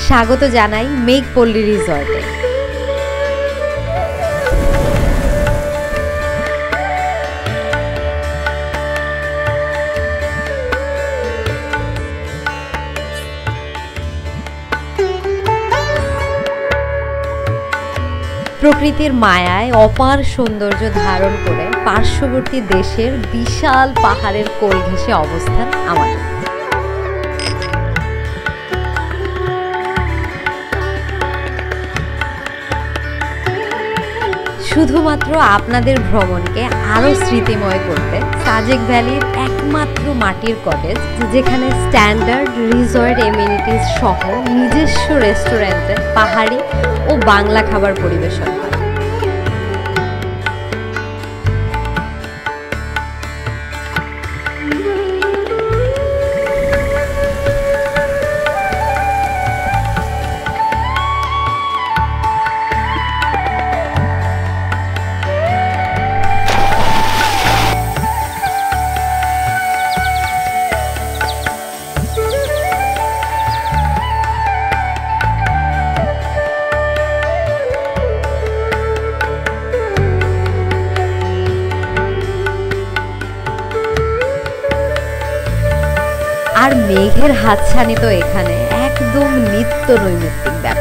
স্বাগত জানাই মেঘপল্লী রিসর্টে। প্রকৃতির মায়ায় অপার সৌন্দর্য ধারণ করে পার্শ্ববর্তী দেশের বিশাল পাহাড়ের কোল ঘেঁষে অবস্থান আমাদের। শুধুমাত্র আপনাদের ভ্রমণকে আরো স্মৃতিময় করতে সাজেক ভ্যালির একমাত্র মাটির কটেজ, যেখানে স্ট্যান্ডার্ড রিসর্ট এমিনিটিস সহ নিজস্ব রেস্টুরেন্টে পাহাড়ি ও বাংলা খাবার পরিবেশন হয়। আর মেঘের হাতছানি তো এখানে একদম নিত্য নৈমিত্তিক ব্যাপার।